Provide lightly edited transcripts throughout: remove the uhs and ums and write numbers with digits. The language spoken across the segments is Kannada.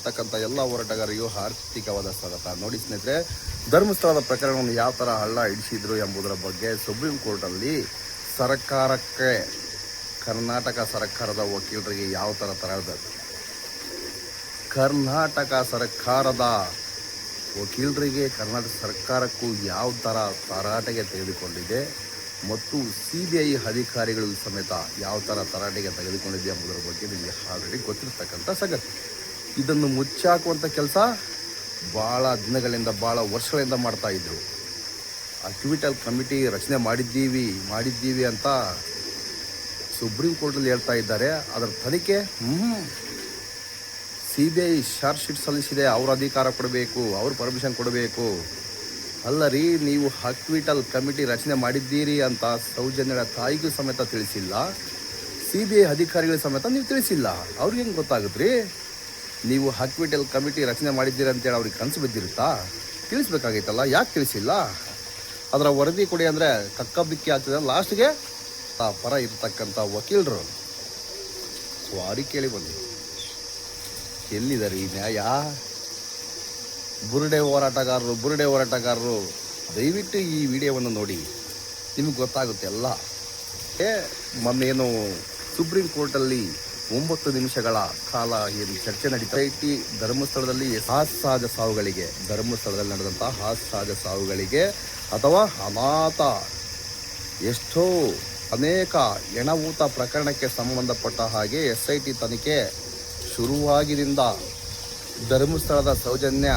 ಮಾಡ್ತಕ್ಕಂಥ ಎಲ್ಲ ಹೋರಾಟಗಾರರಿಗೂ ಆರ್ಥಿಕವಾದ ಸ್ವಾಗತ. ನೋಡಿ ಸ್ನೇಹಿತರೆ, ಧರ್ಮಸ್ಥಳದ ಪ್ರಕರಣವನ್ನು ಯಾವ ಥರ ಹಳ್ಳ ಹಿಡಿಸಿದ್ರು ಎಂಬುದರ ಬಗ್ಗೆ ಸುಪ್ರೀಂ ಕೋರ್ಟಲ್ಲಿ ಸರ್ಕಾರಕ್ಕೆ, ಕರ್ನಾಟಕ ಸರ್ಕಾರದ ವಕೀಲರಿಗೆ ಯಾವ ಥರ ಕರ್ನಾಟಕ ಸರ್ಕಾರದ ವಕೀಲರಿಗೆ ಕರ್ನಾಟಕ ಸರ್ಕಾರಕ್ಕೂ ಯಾವ ಥರ ತರಾಟೆಗೆ ತೆಗೆದುಕೊಂಡಿದೆ ಮತ್ತು CBI ಅಧಿಕಾರಿಗಳು ಸಮೇತ ಯಾವ ಥರ ತರಾಟೆಗೆ ತೆಗೆದುಕೊಂಡಿದೆ ಎಂಬುದರ ಬಗ್ಗೆ ನಿಮಗೆ ಆಲ್ರೆಡಿ ಗೊತ್ತಿರ್ತಕ್ಕಂಥ ಸಂಗತಿ. ಇದನ್ನು ಮುಚ್ಚಾಕುವಂಥ ಕೆಲಸ ಭಾಳ ದಿನಗಳಿಂದ, ಭಾಳ ವರ್ಷಗಳಿಂದ ಮಾಡ್ತಾಯಿದ್ರು. ಅಕ್ವಿಟಲ್ ಕಮಿಟಿ ರಚನೆ ಮಾಡಿದ್ದೀವಿ ಅಂತ ಸುಪ್ರೀಂ ಕೋರ್ಟಲ್ಲಿ ಹೇಳ್ತಾ ಇದ್ದಾರೆ. ಅದರ ತನಿಖೆ CBI ಚಾರ್ಜ್ ಶೀಟ್ ಸಲ್ಲಿಸಿದೆ, ಅವ್ರ ಅಧಿಕಾರ ಕೊಡಬೇಕು, ಅವ್ರ ಪರ್ಮಿಷನ್ ಕೊಡಬೇಕು. ಅಲ್ಲ ರೀ, ನೀವು ಅಕ್ವಿಟಲ್ ಕಮಿಟಿ ರಚನೆ ಮಾಡಿದ್ದೀರಿ ಅಂತ ಸೌಜನ್ಯಳ ತಾಯಿಗೂ ಸಮೇತ ತಿಳಿಸಿಲ್ಲ, CBI ಅಧಿಕಾರಿಗಳು ಸಮೇತ ನೀವು ತಿಳಿಸಿಲ್ಲ. ಅವ್ರಿಗೆ ಹೆಂಗೆ ಗೊತ್ತಾಗುತ್ತೆ ರೀ ನೀವು ಅಕ್ವಿಟಲ್ ಕಮಿಟಿ ರಚನೆ ಮಾಡಿದ್ದೀರಿ ಅಂತೇಳಿ ಅವ್ರಿಗೆ ಕನಸು ಬಿದ್ದಿರುತ್ತಾ? ತಿಳಿಸ್ಬೇಕಾಗಿತ್ತಲ್ಲ, ಯಾಕೆ ತಿಳಿಸಿಲ್ಲ? ಅದರ ವರದಿ ಕೊಡಿ ಅಂದರೆ ಕಕ್ಕಬಿಕ್ಕಿ ಆಗ್ತದೆ. ಲಾಸ್ಟ್ಗೆ ಆ ಪರ ಇರ್ತಕ್ಕಂಥ ವಕೀಲರು ವಾರಿ ಕೇಳಿ ಬಂದರು. ಎಲ್ಲಿದ್ದಾರೆ ಈ ನ್ಯಾಯ? ಬುರುಡೆ ಹೋರಾಟಗಾರರು ದಯವಿಟ್ಟು ಈ ವಿಡಿಯೋವನ್ನು ನೋಡಿ, ನಿಮಗೆ ಗೊತ್ತಾಗುತ್ತೆ ಎಲ್ಲ. ಮೊನ್ನೇನು ಸುಪ್ರೀಂ ಕೋರ್ಟಲ್ಲಿ 9 ನಿಮಿಷಗಳ ಕಾಲ ಏನು ಚರ್ಚೆ ನಡೀತಾ ಐತಿ ಧರ್ಮಸ್ಥಳದಲ್ಲಿ ಧರ್ಮಸ್ಥಳದಲ್ಲಿ ನಡೆದಂಥ ಹಾಸ್ಯಾದ ಸಾವುಗಳಿಗೆ ಅಥವಾ ಅನಾಥ ಅನೇಕ ಎಣಭೂತ ಪ್ರಕರಣಕ್ಕೆ ಸಂಬಂಧಪಟ್ಟ ಹಾಗೆ SIT ತನಿಖೆ ಶುರುವಾಗಿದಿಂದ ಧರ್ಮಸ್ಥಳದ ಸೌಜನ್ಯ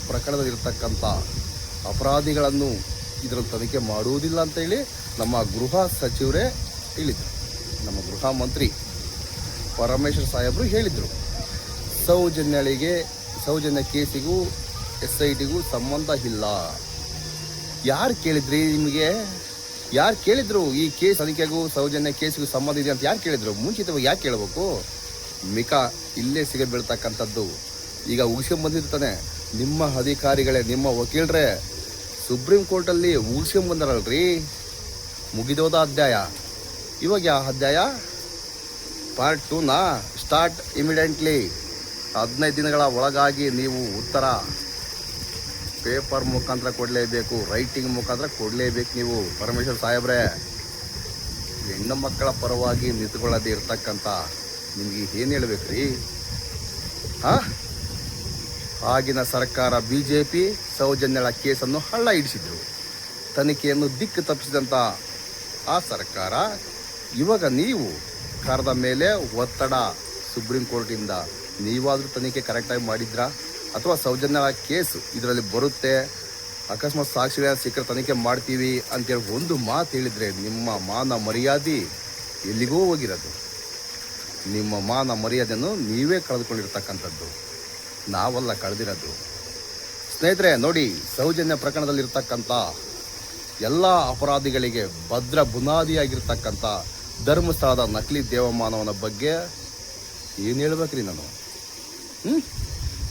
ಪ್ರಕರಣದಲ್ಲಿರ್ತಕ್ಕಂಥ ಅಪರಾಧಿಗಳನ್ನು ಇದರ ತನಿಖೆ ಮಾಡುವುದಿಲ್ಲ ಅಂತೇಳಿ ನಮ್ಮ ಗೃಹ ಸಚಿವರೇ ಹೇಳಿದರು. ನಮ್ಮ ಗೃಹ ಮಂತ್ರಿ ಪರಮೇಶ್ವರ್ ಸಾಹೇಬರು ಹೇಳಿದರು. ಸೌಜನ್ಯ ಕೇಸಿಗೂ SITಗೂ ಸಂಬಂಧ ಇಲ್ಲ. ಯಾರು ಕೇಳಿದ್ರಿ? ನಿಮಗೆ ಯಾರು ಕೇಳಿದ್ರು ಈ ಕೇಸ್ ತನಿಖೆಗೂ ಸೌಜನ್ಯ ಕೇಸಿಗೂ ಸಂಬಂಧ ಇದೆ ಅಂತ ಯಾರು ಕೇಳಿದ್ರು? ಮುಂಚಿತವಾಗಿ ಯಾಕೆ ಕೇಳಬೇಕು? ಮಿಕಾ ಇಲ್ಲೇ ಸಿಗಬೀಳ್ತಕ್ಕಂಥದ್ದು. ಈಗ ಉಗಿಸ್ಕೊಂಬಂದಿರ್ತಾನೆ ನಿಮ್ಮ ಅಧಿಕಾರಿಗಳೇ, ನಿಮ್ಮ ವಕೀಲರೇ ಸುಪ್ರೀಂ ಕೋರ್ಟಲ್ಲಿ ಉಗಿಸ್ಕೊಂಬಂದಾರಲ್ರಿ, ಮುಗಿದೋದ ಅಧ್ಯಾಯ. ಇವಾಗ ಯಾವ ಅಧ್ಯಾಯ? Part 2 start ಇಮಿಡಿಯೆಂಟ್ಲಿ. 15 ದಿನಗಳ ಒಳಗಾಗಿ ನೀವು ಉತ್ತರ ಪೇಪರ್ ಮುಖಾಂತರ ಕೊಡಲೇಬೇಕು, ರೈಟಿಂಗ್ ಮುಖಾಂತರ ಕೊಡಲೇಬೇಕು. ನೀವು ಪರಮೇಶ್ವರ್ ಸಾಹೇಬ್ರೆ, ಹೆಣ್ಣು ಮಕ್ಕಳ ಪರವಾಗಿ ನಿಂತುಕೊಳ್ಳದೆ ಇರ್ತಕ್ಕಂಥ ನಿಮಗೆ ಏನು ಹೇಳ್ಬೇಕ್ರಿ? ಆಗಿನ ಸರ್ಕಾರ BJP ಸೌಜನ್ಯಳ ಕೇಸನ್ನು ಹಳ್ಳ ಹಿಡಿಸಿದ್ರು, ತನಿಖೆಯನ್ನು ದಿಕ್ಕು ತಪ್ಪಿಸಿದಂಥ ಆ ಸರ್ಕಾರ ಇವಾಗ ನೀವು ಕರೆದ ಮೇಲೆ ಒತ್ತಡ ಸುಪ್ರೀಂ ಕೋರ್ಟಿಂದ ನೀವಾದರೂ ತನಿಖೆ ಕರೆಕ್ಟಾಗಿ ಮಾಡಿದ್ರಾ? ಅಥವಾ ಸೌಜನ್ಯಳ ಕೇಸು ಇದರಲ್ಲಿ ಬರುತ್ತೆ, ಅಕಸ್ಮಾತ್ ಸಾಕ್ಷಿಗಳ ಸಿಕ್ಕರೆ ತನಿಖೆ ಮಾಡ್ತೀವಿ ಅಂತೇಳಿ ಒಂದು ಮಾತು ಹೇಳಿದರೆ ನಿಮ್ಮ ಮಾನ ಮರ್ಯಾದೆ ಎಲ್ಲಿಗೋ ಹೋಗಿರೋದು. ನಿಮ್ಮ ಮಾನ ಮರ್ಯಾದೆಯನ್ನು ನೀವೇ ಕಳೆದುಕೊಂಡಿರ್ತಕ್ಕಂಥದ್ದು, ನಾವಲ್ಲ ಕಳೆದಿರೋದು. ಸ್ನೇಹಿತರೆ ನೋಡಿ, ಸೌಜನ್ಯ ಪ್ರಕರಣದಲ್ಲಿರ್ತಕ್ಕಂಥ ಎಲ್ಲ ಅಪರಾಧಿಗಳಿಗೆ ಭದ್ರ ಬುನಾದಿಯಾಗಿರ್ತಕ್ಕಂಥ ಧರ್ಮಸ್ಥಳದ ನಕಲಿ ದೇವಮಾನವನ ಬಗ್ಗೆ ಏನು ಹೇಳ್ಬೇಕ್ರಿ ನಾನು?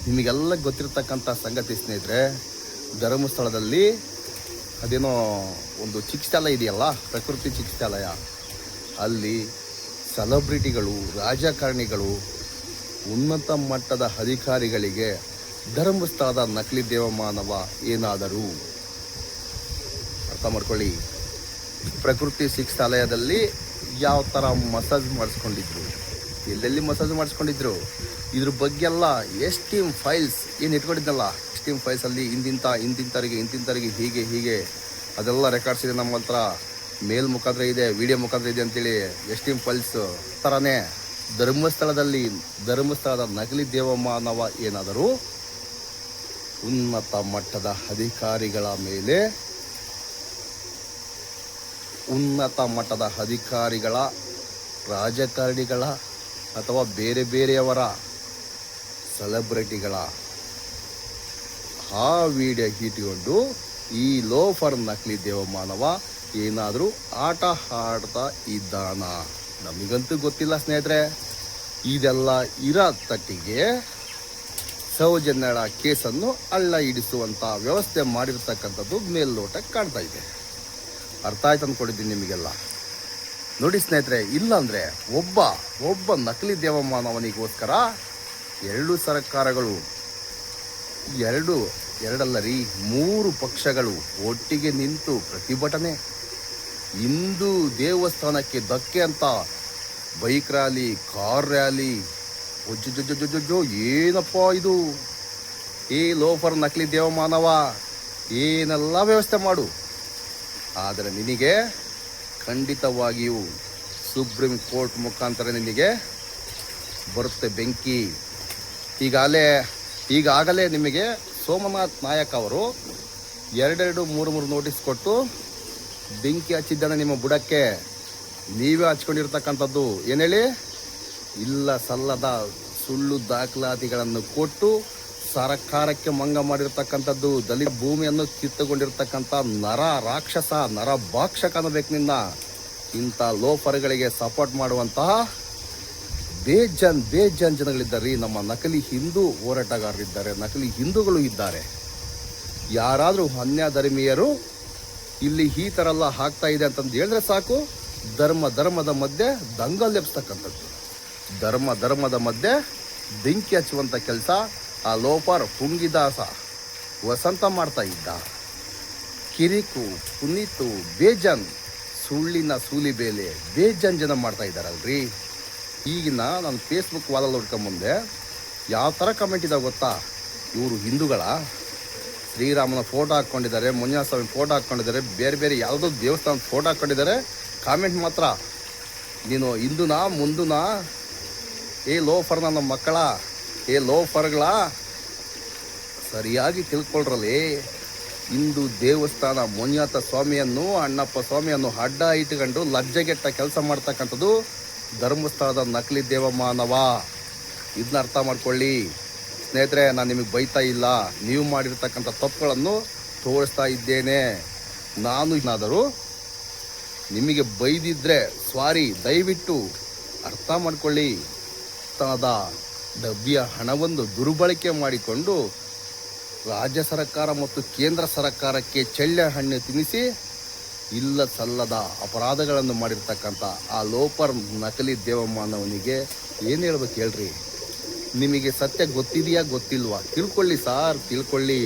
ನಿಮಗೆಲ್ಲ ಗೊತ್ತಿರ್ತಕ್ಕಂಥ ಸಂಗತಿ ಸ್ನೇಹಿತರೆ. ಧರ್ಮಸ್ಥಳದಲ್ಲಿ ಅದೇನೋ ಒಂದು ಚಿಕಿತ್ಸಾಲಯ ಇದೆಯಲ್ಲ, ಪ್ರಕೃತಿ ಚಿಕಿತ್ಸಾಲಯ, ಅಲ್ಲಿ ಸೆಲೆಬ್ರಿಟಿಗಳು, ರಾಜಕಾರಣಿಗಳು, ಉನ್ನತ ಮಟ್ಟದ ಅಧಿಕಾರಿಗಳಿಗೆ ಧರ್ಮಸ್ಥಳದ ನಕಲಿ ದೇವಮಾನವ ಏನಾದರೂ ಅರ್ಥ ಮಾಡ್ಕೊಳ್ಳಿ. ಪ್ರಕೃತಿ ಚಿಕಿತ್ಸಾಲಯದಲ್ಲಿ ಯಾವ ಥರ ಮಸಾಜ್ ಮಾಡಿಸ್ಕೊಂಡಿದ್ರು, ಎಲ್ಲೆಲ್ಲಿ ಮಸಾಜ್ ಮಾಡಿಸ್ಕೊಂಡಿದ್ರು, ಇದ್ರ ಬಗ್ಗೆ ಎಲ್ಲ ಎಸ್ಟೀಮ್ ಫೈಲ್ಸ್ ಏನು ಇಟ್ಕೊಂಡಿದ್ದಲ್ಲ, ಎಸ್ಟೀಮ್ ಫೈಲ್ಸಲ್ಲಿ ಇಂತಿಂತರಿಗೆ ಹೀಗೆ ಅದೆಲ್ಲ ರೆಕಾರ್ಡ್ಸ್ ಇದೆ ನಮ್ಮ ಹತ್ರ, ಮೇಲ್ ಮುಖಾಂತರ ಇದೆ, ವಿಡಿಯೋ ಮುಖಾಂತರ ಇದೆ ಅಂತೇಳಿ ಎಸ್ಟೀಮ್ ಫೈಲ್ಸ್ ಥರನೇ ಧರ್ಮಸ್ಥಳದ ನಕಲಿ ದೇವಮಾನವ ಏನಾದರೂ ಉನ್ನತ ಮಟ್ಟದ ಅಧಿಕಾರಿಗಳ ಮೇಲೆ, ಉನ್ನತ ಮಟ್ಟದ ಅಧಿಕಾರಿಗಳ, ರಾಜಕಾರಣಿಗಳ ಅಥವಾ ಬೇರೆಯವರ ಸೆಲೆಬ್ರಿಟಿಗಳ ಆ ವಿಡಿಯೋ ಇಟ್ಕೊಂಡು ಈ ಲೋಫರ್ ನಕಲಿ ದೇವಮಾನವ ಏನಾದರೂ ಆಟ ಆಡ್ತಾ ಇದ್ದಾನ? ನಮಗಂತೂ ಗೊತ್ತಿಲ್ಲ ಸ್ನೇಹಿತರೆ. ಇದೆಲ್ಲ ಇರೋ ತಟ್ಟಿಗೆ ಸೌಜನ್ಯಳ ಕೇಸನ್ನು ಹಳ್ಳ ಹಿಡಿಸುವಂಥ ವ್ಯವಸ್ಥೆ ಮಾಡಿರ್ತಕ್ಕಂಥದ್ದು ಮೇಲ್ನೋಟಕ್ಕೆ ಕಾಣ್ತಾ ಇದೆ. ಅರ್ಥ ಆಯ್ತು ಅಂದ್ಕೊಂಡಿದ್ದೀನಿ ನಿಮಗೆಲ್ಲ. ನೋಡಿ ಸ್ನೇಹಿತರೆ, ಇಲ್ಲಾಂದರೆ ಒಬ್ಬ ನಕಲಿ ದೇವಮಾನವನಿಗೋಸ್ಕರ ಎರಡು ಸರ್ಕಾರಗಳು, ಎರಡಲ್ಲ ರೀ 3 ಪಕ್ಷಗಳು ಒಟ್ಟಿಗೆ ನಿಂತು ಪ್ರತಿಭಟನೆ. ಹಿಂದೂ ದೇವಸ್ಥಾನಕ್ಕೆ ಧಕ್ಕೆ ಅಂತ ಬೈಕ್ ರ್ಯಾಲಿ, ಕಾರ್ ರ್ಯಾಲಿ. ಒಜ್ಜೊ ಏನಪ್ಪ ಇದು? ಈ ಲೋಫರ್ ನಕಲಿ ದೇವಮಾನವ, ಏನೆಲ್ಲ ವ್ಯವಸ್ಥೆ ಮಾಡು. ಆದರೆ ನಿನಗೆ ಖಂಡಿತವಾಗಿಯೂ ಸುಪ್ರೀಂ ಕೋರ್ಟ್ ಮುಖಾಂತರ ನಿನಗೆ ಬರುತ್ತೆ ಬೆಂಕಿ. ಈಗಾಗಲೇ ನಿಮಗೆ ಸೋಮನಾಥ್ ನಾಯಕ್ ಅವರು 2-3 ನೋಟಿಸ್ ಕೊಟ್ಟು ಬೆಂಕಿ ಹಚ್ಚಿದ್ದಾನೆ ನಿಮ್ಮ ಬುಡಕ್ಕೆ. ನೀವೇ ಹಚ್ಕೊಂಡಿರ್ತಕ್ಕಂಥದ್ದು. ಏನು ಹೇಳಿ? ಇಲ್ಲ ಸಲ್ಲದ ಸುಳ್ಳು ದಾಖಲಾತಿಗಳನ್ನು ಕೊಟ್ಟು ಸರ್ಕಾರಕ್ಕೆ ಮಂಗ ಮಾಡಿರ್ತಕ್ಕಂಥದ್ದು. ದಲಿತ ಭೂಮಿಯನ್ನು ಕಿತ್ತುಕೊಂಡಿರ್ತಕ್ಕಂಥ ರಾಕ್ಷಸ ಭಾಕ್ಷಕ ಅನ್ನಬೇಕು ನಿನ್ನ. ಇಂಥ ಲೋಫರ್ಗಳಿಗೆ ಸಪೋರ್ಟ್ ಮಾಡುವಂತಹ ಬೇಜನ್ ಜನಗಳಿದ್ದಾರೆ. ನಮ್ಮ ನಕಲಿ ಹಿಂದೂ ಹೋರಾಟಗಾರರಿದ್ದಾರೆ, ನಕಲಿ ಹಿಂದೂಗಳು ಇದ್ದಾರೆ. ಯಾರಾದರೂ ಅನ್ಯ ಧರ್ಮೀಯರು ಇಲ್ಲಿ ಈ ಥರ ಎಲ್ಲ ಆಗ್ತಾ ಇದೆ ಅಂತಂದು ಹೇಳಿದ್ರೆ ಸಾಕು, ಧರ್ಮದ ಮಧ್ಯೆ ದಂಗಲ್ ಎಬ್ಸ್ತಕ್ಕಂಥದ್ದು, ಧರ್ಮದ ಮಧ್ಯೆ ಬೆಂಕಿ ಹಚ್ಚುವಂಥ ಕೆಲಸ ಆ ಲೋಫರ್ ಪುಂಗಿದಾಸ ವಸಂತ ಮಾಡ್ತಾ ಇದ್ದ. ಕಿರಿಕು, ಪುನೀತು, ಬೇಜನ್ ಸುಳ್ಳಿನ ಸೂಲಿಬೇಲೆ ಬೇಜನ್ ಜನ ಮಾಡ್ತಾ ಇದ್ದಾರಲ್ರಿ. ಈಗಿನ ನಾನು ಫೇಸ್ಬುಕ್ ವಾಲಲ್ಲಿ ನೋಡ್ಕೊಂಬಂದೆ, ಯಾವ ಥರ ಕಮೆಂಟ್ ಇದಾವೆ ಗೊತ್ತಾ? ಇವರು ಹಿಂದೂಗಳ ಶ್ರೀರಾಮನ ಫೋಟೋ ಹಾಕ್ಕೊಂಡಿದ್ದಾರೆ, ಮಂಜುನಾಥ ಸ್ವಾಮಿ ಫೋಟೋ ಹಾಕ್ಕೊಂಡಿದ್ದಾರೆ, ಬೇರೆ ಯಾವುದೋ ದೇವಸ್ಥಾನದ ಫೋಟೋ ಹಾಕ್ಕೊಂಡಿದ್ದಾರೆ. ಕಾಮೆಂಟ್ ಮಾತ್ರ ನೀನು ಹಿಂದೂನಾ ಮುಂದೂನಾ? ಏ ಲೋಫರ್ನ ನಮ್ಮ ಮಕ್ಕಳ, ಏ ಲೋಫರ್ಗಳ ಸರಿಯಾಗಿ ತಿಳ್ಕೊಳ್ರಲ್ಲಿ. ಹಿಂದೂ ದೇವಸ್ಥಾನ ಮಂಜುನಾಥ ಸ್ವಾಮಿಯನ್ನು, ಅಣ್ಣಪ್ಪ ಸ್ವಾಮಿಯನ್ನು ಅಡ್ಡ ಇಟ್ಕೊಂಡು ಲಜ್ಜೆಗೆಟ್ಟ ಕೆಲಸ ಮಾಡ್ತಕ್ಕಂಥದ್ದು ಧರ್ಮಸ್ಥಳದ ನಕಲಿ ದೇವಮಾನವ. ಇದನ್ನ ಅರ್ಥ ಮಾಡ್ಕೊಳ್ಳಿ ಸ್ನೇಹಿತರೆ. ನಾನು ನಿಮಗೆ ಬೈತಾ ಇಲ್ಲ, ನೀವು ಮಾಡಿರ್ತಕ್ಕಂಥ ತಪ್ಪುಗಳನ್ನು ತೋರಿಸ್ತಾ ಇದ್ದೇನೆ. ನಾನು ಏನಾದರೂ ನಿಮಗೆ ಬೈದಿದ್ರೆ ಸಾರಿ, ದಯವಿಟ್ಟು ಅರ್ಥ ಮಾಡ್ಕೊಳ್ಳಿ. ತನದ ಡಬ್ಬಿಯ ಹಣವನ್ನು ದುರ್ಬಳಕೆ ಮಾಡಿಕೊಂಡು ರಾಜ್ಯ ಸರ್ಕಾರ ಮತ್ತು ಕೇಂದ್ರ ಸರ್ಕಾರಕ್ಕೆ ಚೆಳ್ಳೆ ಹಣ್ಣು ತಿನ್ನಿಸಿ ಇಲ್ಲ ಸಲ್ಲದ ಅಪರಾಧಗಳನ್ನು ಮಾಡಿರ್ತಕ್ಕಂಥ ಆ ಲೋಫರ್ ನಕಲಿ ದೇವಮಾನವನಿಗೆ ಏನು ಹೇಳ್ಬೇಕು ಹೇಳ್ರಿ? ನಿಮಗೆ ಸತ್ಯ ಗೊತ್ತಿದೆಯಾ ಗೊತ್ತಿಲ್ವಾ? ತಿಳ್ಕೊಳ್ಳಿ ಸಾರ್, ತಿಳ್ಕೊಳ್ಳಿ.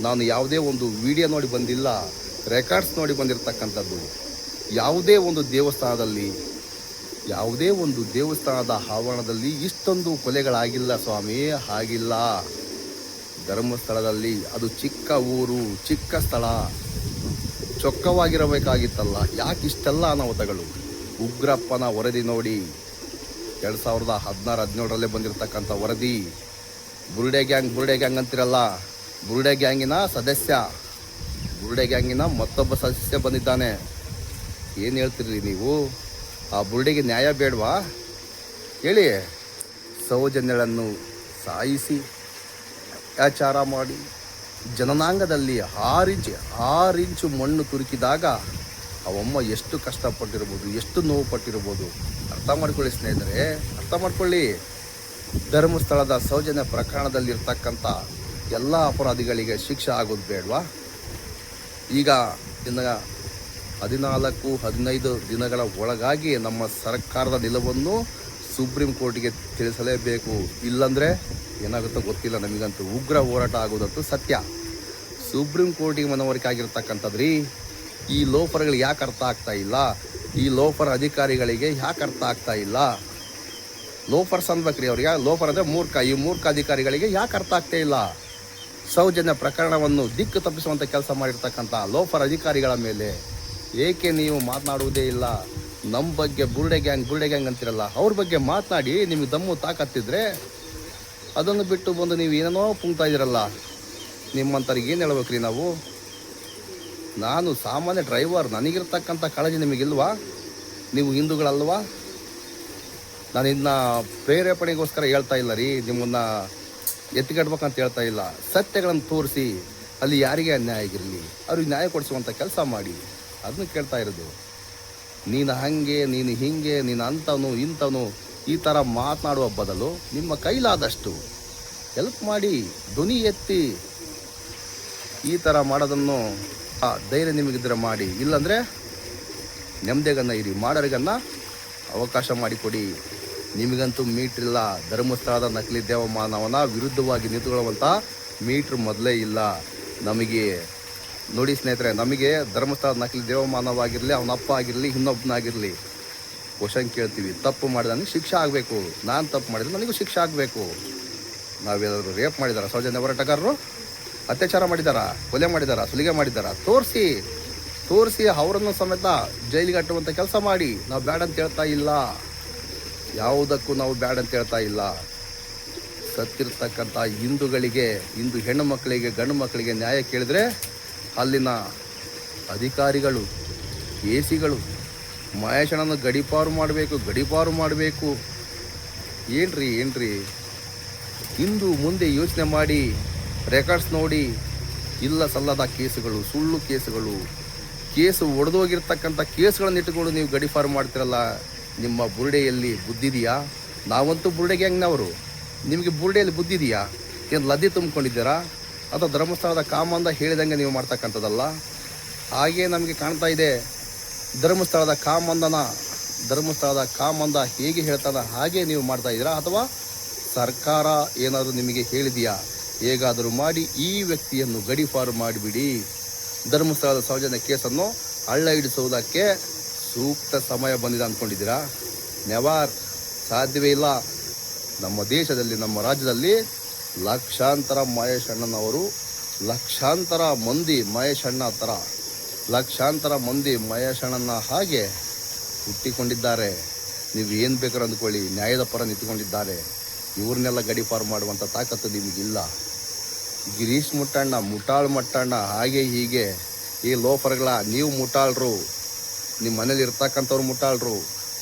ನಾನು ಯಾವುದೇ ಒಂದು ವಿಡಿಯೋ ನೋಡಿ ಬಂದಿಲ್ಲ, ರೆಕಾರ್ಡ್ಸ್ ನೋಡಿ ಬಂದಿರತಕ್ಕಂಥದ್ದು. ಯಾವುದೇ ಒಂದು ದೇವಸ್ಥಾನದ ಆವರಣದಲ್ಲಿ ಇಷ್ಟೊಂದು ಕೊಲೆಗಳಾಗಿಲ್ಲ ಸ್ವಾಮಿ, ಆಗಿಲ್ಲ. ಧರ್ಮಸ್ಥಳದಲ್ಲಿ ಅದು ಚಿಕ್ಕ ಊರು, ಚಿಕ್ಕ ಸ್ಥಳ, ಚೊಕ್ಕವಾಗಿರಬೇಕಾಗಿತ್ತಲ್ಲ. ಯಾಕೆ ಇಷ್ಟೆಲ್ಲ ಅನಾಹುತಗಳು? ಉಗ್ರಪ್ಪನ ವರದಿ ನೋಡಿ, 2016-17 ಬಂದಿರತಕ್ಕಂಥ ವರದಿ. ಬುರುಡೆ ಗ್ಯಾಂಗ್ ಅಂತಿರಲ್ಲ, ಬುರುಡೆ ಗ್ಯಾಂಗಿನ ಸದಸ್ಯ, ಬುರುಡೆ ಗ್ಯಾಂಗಿನ ಮತ್ತೊಬ್ಬ ಸದಸ್ಯ ಬಂದಿದ್ದಾನೆ. ಏನು ಹೇಳ್ತೀರಿ ನೀವು? ಆ ಬುರುಡೆಗೆ ನ್ಯಾಯ ಬೇಡವಾ ಹೇಳಿ? ಸೌಜನ್ಯಗಳನ್ನು ಸಾಯಿಸಿ ಅತ್ಯಾಚಾರ ಮಾಡಿ ಜನನಾಂಗದಲ್ಲಿ 6 ಇಂಚು ಮಣ್ಣು ತುರುಕಿದಾಗ ಅವಮ್ಮ ಎಷ್ಟು ಕಷ್ಟಪಟ್ಟಿರ್ಬೋದು, ಎಷ್ಟು ನೋವು ಪಟ್ಟಿರ್ಬೋದು. ಅರ್ಥ ಮಾಡ್ಕೊಳ್ಳಿ ಸ್ನೇಹಿತರೆ, ಅರ್ಥ ಮಾಡ್ಕೊಳ್ಳಿ. ಧರ್ಮಸ್ಥಳದ ಸೌಜನ್ಯ ಪ್ರಕರಣದಲ್ಲಿರ್ತಕ್ಕಂಥ ಎಲ್ಲ ಅಪರಾಧಿಗಳಿಗೆ ಶಿಕ್ಷೆ ಆಗೋದು ಬೇಡವಾ? ಈಗ ಇನ್ನು 14-15 ದಿನಗಳ ಒಳಗಾಗಿ ನಮ್ಮ ಸರ್ಕಾರದ ನಿಲುವನ್ನು ಸುಪ್ರೀಂ ಕೋರ್ಟಿಗೆ ತಿಳಿಸಲೇಬೇಕು. ಇಲ್ಲಂದರೆ ಏನಾಗುತ್ತೋ ಗೊತ್ತಿಲ್ಲ ನಮಗಂತೂ. ಉಗ್ರ ಹೋರಾಟ ಆಗೋದಂತೂ ಸತ್ಯ. ಸುಪ್ರೀಂ ಕೋರ್ಟಿಗೆ ಮನವರಿಕೆ ಆಗಿರ್ತಕ್ಕಂಥದ್ರಿ. ಈ ಲೋಫರ್ಗಳಿಗೆ ಯಾಕೆ ಅರ್ಥ ಆಗ್ತಾ ಇಲ್ಲ? ಈ ಲೋಫರ್ ಅಧಿಕಾರಿಗಳಿಗೆ ಯಾಕೆ ಅರ್ಥ ಆಗ್ತಾ ಇಲ್ಲ? ಲೋಫರ್ಸ್ ಅನ್ಬೇಕ್ರಿ ಅವ್ರಿಗೆ. ಲೋಫರ್ ಅಂದರೆ ಮೂರ್ಖ. ಈ ಮೂರ್ಖ ಅಧಿಕಾರಿಗಳಿಗೆ ಯಾಕೆ ಅರ್ಥ ಆಗ್ತಾ ಇಲ್ಲ? ಸೌಜನ್ಯ ಪ್ರಕರಣವನ್ನು ದಿಕ್ಕು ತಪ್ಪಿಸುವಂಥ ಕೆಲಸ ಮಾಡಿರ್ತಕ್ಕಂಥ ಲೋಫರ್ ಅಧಿಕಾರಿಗಳ ಮೇಲೆ ಏಕೆ ನೀವು ಮಾತನಾಡುವುದೇ ಇಲ್ಲ? ನಮ್ಮ ಬಗ್ಗೆ ಬುರುಡೆ ಗ್ಯಾಂಗ್ ಅಂತಿರಲ್ಲ, ಅವ್ರ ಬಗ್ಗೆ ಮಾತನಾಡಿ. ನಿಮಗೆ ದಮ್ಮು ತಾಕತ್ತಿದ್ರೆ ಅದನ್ನು ಬಿಟ್ಟು ಬಂದು ನೀವು ಏನೇನೋ ಪುಂಗ್ತಾ ಇದ್ದೀರಲ್ಲ. ನಿಮ್ಮಂಥವ್ರಿಗೆ ಏನು ಹೇಳ್ಬೇಕ್ರಿ ನಾವು? ನಾನು ಸಾಮಾನ್ಯ ಡ್ರೈವರ್, ನನಗಿರ್ತಕ್ಕಂಥ ಕಾಳಜಿ ನಿಮಗಿಲ್ವಾ? ನೀವು ಹಿಂದೂಗಳಲ್ವಾ? ನಾನು ಇದನ್ನ ಪ್ರೇರೇಪಣೆಗೋಸ್ಕರ ಹೇಳ್ತಾ ಇಲ್ಲ ರೀ, ನಿಮ್ಮನ್ನು ಎತ್ತಿಗಡ್ಬೇಕಂತ ಹೇಳ್ತಾ ಇಲ್ಲ. ಸತ್ಯಗಳನ್ನು ತೋರಿಸಿ ಅಲ್ಲಿ ಯಾರಿಗೆ ಅನ್ಯಾಯ ಆಗಿರಲಿ ಅವ್ರಿಗೆ ನ್ಯಾಯ ಕೊಡಿಸುವಂಥ ಕೆಲಸ ಮಾಡಿ, ಅದನ್ನು ಕೇಳ್ತಾ ಇರೋದು. ನೀನು ಹಾಗೆ, ನೀನು ಹೀಗೆ, ನೀನು ಅಂಥವನು ಇಂಥವನು ಈ ಥರ ಮಾತನಾಡುವ ಬದಲು ನಿಮ್ಮ ಕೈಲಾದಷ್ಟು ಹೆಲ್ಪ್ ಮಾಡಿ, ಧ್ವನಿ ಎತ್ತಿ. ಈ ಥರ ಮಾಡೋದನ್ನು ಧೈರ್ಯ ನಿಮಗಿದ್ರೆ ಮಾಡಿ, ಇಲ್ಲಾಂದರೆ ನೆಮ್ಮದಿಗನ್ನ ಇರಿ. ಮಾಡೋರಿಗನ್ನ ಅವಕಾಶ ಮಾಡಿಕೊಡಿ. ನಿಮಗಂತೂ ಮೀಟ್ರ್ ಇಲ್ಲ. ಧರ್ಮಸ್ಥಳದ ನಕಲಿ ದೇವಮಾನವನ ವಿರುದ್ಧವಾಗಿ ನಿಂತುಕೊಳ್ಳುವಂಥ ಮೀಟ್ರ್ ಮೊದಲೇ ಇಲ್ಲ ನಮಗೆ. ನೋಡಿ ಸ್ನೇಹಿತರೆ, ನಮಗೆ ಧರ್ಮಸ್ಥಳದ ನಕಲಿ ದೇವಮಾನವಾಗಿರಲಿ, ಅವನಪ್ಪ ಆಗಿರಲಿ, ಇನ್ನೊಬ್ಬನಾಗಿರಲಿ, ಕ್ವಶನ್ ಕೇಳ್ತೀವಿ. ತಪ್ಪು ಮಾಡಿದ ನನಗೆ ಶಿಕ್ಷೆ ಆಗಬೇಕು. ನಾನು ತಪ್ಪು ಮಾಡಿದ್ರೆ ನನಗೂ ಶಿಕ್ಷೆ ಆಗಬೇಕು. ನಾವೇನಾದರೂ ರೇಪ್ ಮಾಡಿದಾರ ಸೌಜನ್ಯ ಹೋರಾಟಗಾರರು? ಅತ್ಯಾಚಾರ ಮಾಡಿದಾರ? ಕೊಲೆ ಮಾಡಿದಾರ? ಸುಲಿಗೆ ಮಾಡಿದಾರ? ತೋರಿಸಿ ಅವರನ್ನು ಸಮೇತ ಜೈಲಿಗೆ ಅಟ್ಟುವಂಥ ಕೆಲಸ ಮಾಡಿ. ನಾವು ಬ್ಯಾಡ್ ಅಂತ ಹೇಳ್ತಾ ಇಲ್ಲ, ಯಾವುದಕ್ಕೂ ನಾವು ಬ್ಯಾಡ್ ಅಂತ ಹೇಳ್ತಾ ಇಲ್ಲ. ಸತ್ತಿರ್ತಕ್ಕಂಥ ಹಿಂದೂಗಳಿಗೆ, ಹಿಂದೂ ಹೆಣ್ಣು ಮಕ್ಕಳಿಗೆ, ಗಂಡು ಮಕ್ಕಳಿಗೆ ನ್ಯಾಯ ಕೇಳಿದ್ರೆ ಅಲ್ಲಿನ ಅಧಿಕಾರಿಗಳು, ಎಸಿಗಳು ಮಹೇಶಣ್ಣನ ಗಡೀಪಾರು ಮಾಡಬೇಕು. ಏನ್ರಿ ಇಂದು ಮುಂದೆ ಯೋಚನೆ ಮಾಡಿ, ರೆಕಾರ್ಡ್ಸ್ ನೋಡಿ. ಇಲ್ಲ ಸಲ್ಲದ ಕೇಸುಗಳು, ಸುಳ್ಳು ಕೇಸು ಒಡೆದೋಗಿರ್ತಕ್ಕಂಥ ಕೇಸುಗಳನ್ನು ಇಟ್ಟುಕೊಂಡು ನೀವು ಗಡೀಪಾರು ಮಾಡ್ತಿರಲ್ಲ. ನಿಮ್ಮ ಬುರುಡೆಯಲ್ಲಿ ಬುದ್ಧಿದೆಯಾ? ನಾವಂತೂ ಬುರುಡೆ ಗ್ಯಾಂಗ್ನವರು. ನಿಮಗೆ ಬುರುಡೆಯಲ್ಲಿ ಬುದ್ಧಿದೆಯಾ? ಏನು ಲದ್ದಿ ತುಂಬಿಕೊಂಡಿದ್ದೀರಾ? ಅಥವಾ ಧರ್ಮಸ್ಥಳದ ಕಾಮಂದ ಹೇಳಿದಂಗೆ ನೀವು ಮಾಡ್ತಕ್ಕಂಥದ್ದಲ್ಲ. ಹಾಗೇ ನಮಗೆ ಕಾಣ್ತಾ ಇದೆ, ಧರ್ಮಸ್ಥಳದ ಕಾಮಂದ ಹೇಗೆ ಹೇಳ್ತದ ಹಾಗೆ ನೀವು ಮಾಡ್ತಾ ಇದ್ದೀರಾ? ಅಥವಾ ಸರ್ಕಾರ ಏನಾದರೂ ನಿಮಗೆ ಹೇಳಿದೆಯಾ? ಹೇಗಾದರೂ ಮಾಡಿ ಈ ವ್ಯಕ್ತಿಯನ್ನು ಗಡೀಪಾರು ಮಾಡಿಬಿಡಿ. ಧರ್ಮಸ್ಥಳದ ಸೌಜನ್ಯ ಕೇಸನ್ನು ಹಳ್ಳ ಹಿಡಿಸುವುದಕ್ಕೆ ಸೂಕ್ತ ಸಮಯ ಬಂದಿದೆ ಅಂದ್ಕೊಂಡಿದ್ದೀರಾ? ನೆವರ್, ಸಾಧ್ಯವೇ ಇಲ್ಲ. ನಮ್ಮ ದೇಶದಲ್ಲಿ, ನಮ್ಮ ರಾಜ್ಯದಲ್ಲಿ ಲಕ್ಷಾಂತರ ಮಹೇಶ್ ಅಣ್ಣನವರು, ಲಕ್ಷಾಂತರ ಮಂದಿ ಮಹೇಶ್ ಅಣ್ಣನ ಹಾಗೆ ಹುಟ್ಟಿಕೊಂಡಿದ್ದಾರೆ. ನೀವು ಏನು ಬೇಕಾದ್ರೂ ಅಂದ್ಕೊಳ್ಳಿ, ನ್ಯಾಯದ ಪರ ನಿಂತುಕೊಂಡಿದ್ದಾರೆ. ಇವ್ರನ್ನೆಲ್ಲ ಗಡೀಪಾರು ಮಾಡುವಂಥ ತಾಕತ್ತು ನಿಮಗಿಲ್ಲ. ಗಿರೀಶ್ ಮುಟ್ಟಾಳ್ ಮಟ್ಟಣ್ಣ ಹಾಗೆ ಹೀಗೆ ಈ ಲೋಫರ್ಗಳ ನೀವು ಮುಟ್ಟಾಳ್ರು. ನಿಮ್ಮ ಮನೇಲಿ ಇರ್ತಕ್ಕಂಥವ್ರು ಮುಟ್ಟಾಳ್ರು.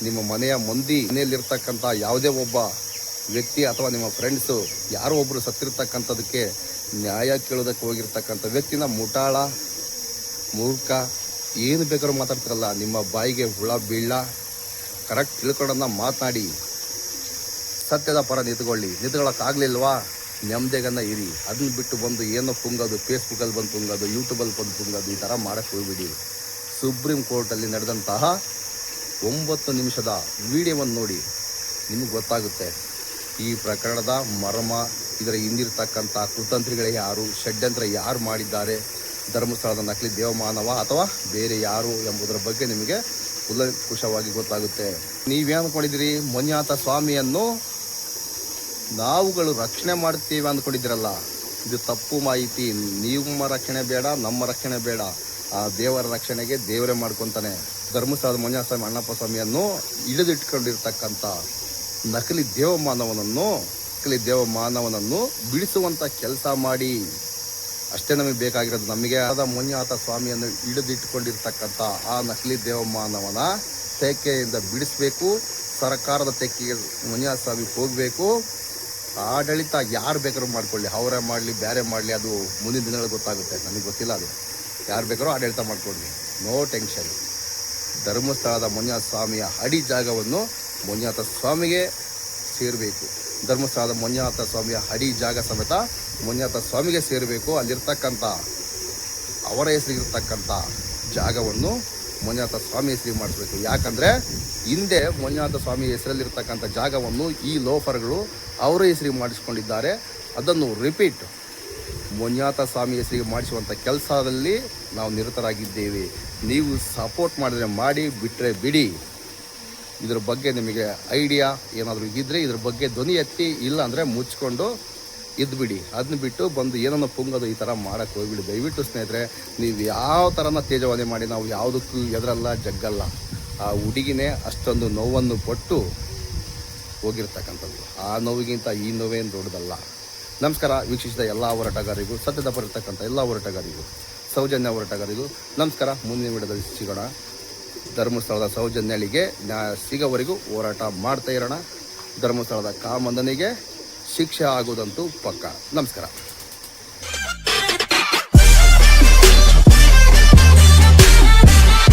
ನಿಮ್ಮ ಮನೆಯಲ್ಲಿರ್ತಕ್ಕಂಥ ಯಾವುದೇ ಒಬ್ಬ ವ್ಯಕ್ತಿ ಅಥವಾ ನಿಮ್ಮ ಫ್ರೆಂಡ್ಸು ಯಾರೋ ಒಬ್ಬರು ಸತ್ತಿರ್ತಕ್ಕಂಥದಕ್ಕೆ ನ್ಯಾಯ ಕೇಳೋದಕ್ಕೆ ಹೋಗಿರ್ತಕ್ಕಂಥ ವ್ಯಕ್ತಿನ ಮುಟ್ಟಾಳ, ಮೂರ್ಖ, ಏನು ಬೇಕಾದ್ರೂ ಮಾತಾಡ್ತಿರಲ್ಲ. ನಿಮ್ಮ ಬಾಯಿಗೆ ಹುಳ ಬೀಳ. ಕರೆಕ್ಟ್ ತಿಳ್ಕೊಂಡನ್ನ ಮಾತನಾಡಿ, ಸತ್ಯದ ಪರ ನಿಂತ್ಕೊಳ್ಳೋಕ್ಕಾಗಲಿಲ್ವಾ? ನೆಮ್ಮದಿಗನ್ನ ಇರಿ. ಅದನ್ನ ಬಿಟ್ಟು ಬಂದು ಏನೋ ಪುಂಗೋದು, ಫೇಸ್ಬುಕ್ಕಲ್ಲಿ ಬಂದು ಪುಂಗೋದು, ಯೂಟ್ಯೂಬಲ್ಲಿ ಬಂದು ಪುಂಗೋದು, ಈ ಥರ ಮಾಡೋಕ್ಕೆ ಹೋಗ್ಬಿಡಿ. ಸುಪ್ರೀಂ ಕೋರ್ಟಲ್ಲಿ ನಡೆದಂತಹ 9 ನಿಮಿಷದ ವಿಡಿಯೋವನ್ನು ನೋಡಿ, ನಿಮಗೆ ಗೊತ್ತಾಗುತ್ತೆ ಈ ಪ್ರಕರಣದ ಮರ್ಮ, ಇದರ ಹಿಂದಿರ್ತಕ್ಕಂಥ ಕುತಂತ್ರಿಗಳೇ ಯಾರು, ಷಡ್ಯಂತ್ರ ಯಾರು ಮಾಡಿದ್ದಾರೆ, ಧರ್ಮಸ್ಥಳದ ನಕಲಿ ದೇವಮಾನವ ಅಥವಾ ಬೇರೆ ಯಾರು ಎಂಬುದರ ಬಗ್ಗೆ ನಿಮಗೆ ಕುಲಂಕುಷವಾಗಿ ಗೊತ್ತಾಗುತ್ತೆ. ನೀವೇನು ಅಂದ್ಕೊಂಡಿದ್ದೀರಿ? ಮಂಜುನಾಥ ಸ್ವಾಮಿಯನ್ನು ನಾವುಗಳು ರಕ್ಷಣೆ ಮಾಡ್ತೀವಿ ಅಂದ್ಕೊಂಡಿದ್ದೀರಲ್ಲ, ಇದು ತಪ್ಪು ಮಾಹಿತಿ. ನಿಮ್ಮ ರಕ್ಷಣೆ ಬೇಡ, ನಮ್ಮ ರಕ್ಷಣೆ ಬೇಡ. ಆ ದೇವರ ರಕ್ಷಣೆಗೆ ದೇವರೇ ಮಾಡ್ಕೊತಾನೆ. ಧರ್ಮಸ್ಥಳದ ಮಂಜುನಾಥ ಸ್ವಾಮಿ ಅಣ್ಣಪ್ಪ ಸ್ವಾಮಿಯನ್ನು ಹಿಡಿದಿಟ್ಕೊಂಡಿರ್ತಕ್ಕಂಥ ನಕಲಿ ದೇವಮಾನವನನ್ನು ಬಿಡಿಸುವಂಥ ಕೆಲಸ ಮಾಡಿ. ಅಷ್ಟೇ ನಮಗೆ ಬೇಕಾಗಿರೋದು. ನಮಗೆ ಆದ ಮಂಜುನಾಥ ಸ್ವಾಮಿಯನ್ನು ಹಿಡಿದಿಟ್ಕೊಂಡಿರ್ತಕ್ಕಂಥ ಆ ನಕಲಿ ದೇವಮಾನವನ ತೆಕ್ಕೆಯಿಂದ ಬಿಡಿಸ್ಬೇಕು. ಸರ್ಕಾರದ ತೆಕ್ಕೆಗೆ ಮಂಜುನಾಥ ಸ್ವಾಮಿ ಹೋಗಬೇಕು. ಆಡಳಿತ ಯಾರು ಬೇಕಾದ್ರೂ ಮಾಡ್ಕೊಳ್ಳಿ, ಅವರೇ ಮಾಡಲಿ, ಬೇರೆ ಮಾಡಲಿ, ಅದು ಮುಂದಿನ ದಿನಗಳು ಗೊತ್ತಾಗುತ್ತೆ. ನನಗೆ ಗೊತ್ತಿಲ್ಲ, ಅದು ಯಾರು ಬೇಕಾದ್ರೂ ಆಡಳಿತ ಮಾಡ್ಕೊಳ್ಳಿ, ನೋ ಟೆನ್ಷನ್. ಧರ್ಮಸ್ಥಳದ ಮಂಜುನಾಥ ಸ್ವಾಮಿಯ ಅಡಿ ಜಾಗವನ್ನು ಮಂಜುನಾಥ ಸ್ವಾಮಿಗೆ ಸೇರಬೇಕು. ಧರ್ಮಸ್ಥಳದ ಮಂಜುನಾಥ ಸ್ವಾಮಿಯ ಅಡಿ ಜಾಗ ಸಮೇತ ಮಂಜುನಾಥ ಸ್ವಾಮಿಗೆ ಸೇರಬೇಕು. ಅಲ್ಲಿರ್ತಕ್ಕಂಥ ಅವರ ಹೆಸರಿಗಿರ್ತಕ್ಕಂಥ ಜಾಗವನ್ನು ಮಂಜುನಾಥ ಸ್ವಾಮಿ ಹೆಸರಿಗೆ ಮಾಡಿಸ್ಬೇಕು. ಯಾಕಂದರೆ ಹಿಂದೆ ಮಂಜುನಾಥ ಸ್ವಾಮಿ ಹೆಸರಲ್ಲಿರ್ತಕ್ಕಂಥ ಜಾಗವನ್ನು ಈ ಲೋಫರ್ಗಳು ಅವರ ಹೆಸರಿಗೆ ಮಾಡಿಸ್ಕೊಂಡಿದ್ದಾರೆ. ಅದನ್ನು ರಿಪೀಟ್ ಮಂಜುನಾಥ ಸ್ವಾಮಿ ಹೆಸರಿಗೆ ಮಾಡಿಸುವಂಥ ಕೆಲಸದಲ್ಲಿ ನಾವು ನಿರತರಾಗಿದ್ದೇವೆ. ನೀವು ಸಪೋರ್ಟ್ ಮಾಡಿದ್ರೆ ಮಾಡಿ, ಬಿಟ್ಟರೆ ಬಿಡಿ. ಇದ್ರ ಬಗ್ಗೆ ನಿಮಗೆ ಐಡಿಯಾ ಏನಾದರೂ ಇದ್ದರೆ ಇದ್ರ ಬಗ್ಗೆ ಧ್ವನಿ ಎತ್ತಿ, ಇಲ್ಲ ಅಂದರೆ ಮುಚ್ಕೊಂಡು ಇದ್ಬಿಡಿ. ಅದನ್ನ ಬಿಟ್ಟು ಬಂದು ಏನನ್ನು ಪುಂಗೋದು ಈ ಥರ ಮಾಡೋಕ್ಕೆ ಹೋಗ್ಬಿಡಿ. ದಯವಿಟ್ಟು ಸ್ನೇಹಿತರೆ, ನೀವು ಯಾವ ಥರನ ತೇಜವಾನೆ ಮಾಡಿ ನಾವು ಯಾವುದಕ್ಕೂ ಎದುರಲ್ಲ, ಜಗ್ಗಲ್ಲ. ಆ ಹುಡುಗಿನೇ ಅಷ್ಟೊಂದು ನೋವನ್ನು ಪಟ್ಟು ಹೋಗಿರ್ತಕ್ಕಂಥದ್ದು. ಆ ನೋವಿಗಿಂತ ಈ ನೋವೇನು ದೊಡ್ಡದಲ್ಲ. ನಮಸ್ಕಾರ. ವೀಕ್ಷಿಸಿದ ಎಲ್ಲ ಹೋರಾಟಗಾರರಿಗೂ, ಸತ್ಯದ ಪರತಕ್ಕಂಥ ಎಲ್ಲ ಹೋರಾಟಗಾರರಿಗೂ, ಸೌಜನ್ಯ ಹೋರಾಟಗಾರರಿಗೂ ನಮಸ್ಕಾರ. ಮುಂದಿನ ವಿಡಿಯೋದಲ್ಲಿ ಸಿಗೋಣ. ಧರ್ಮಸ್ಥಳದ ಸೌಜನ್ಯಳಿಗೆ ನ್ಯಾಯ ಸಿಗೋವರೆಗೂ ಹೋರಾಟ ಮಾಡ್ತಾ ಇರೋಣ. ಧರ್ಮಸ್ಥಳದ ಕಾಮಂದನಿಗೆ ಶಿಕ್ಷೆ ಆಗೋದಂತೂ ಪಕ್ಕ. ನಮಸ್ಕಾರ.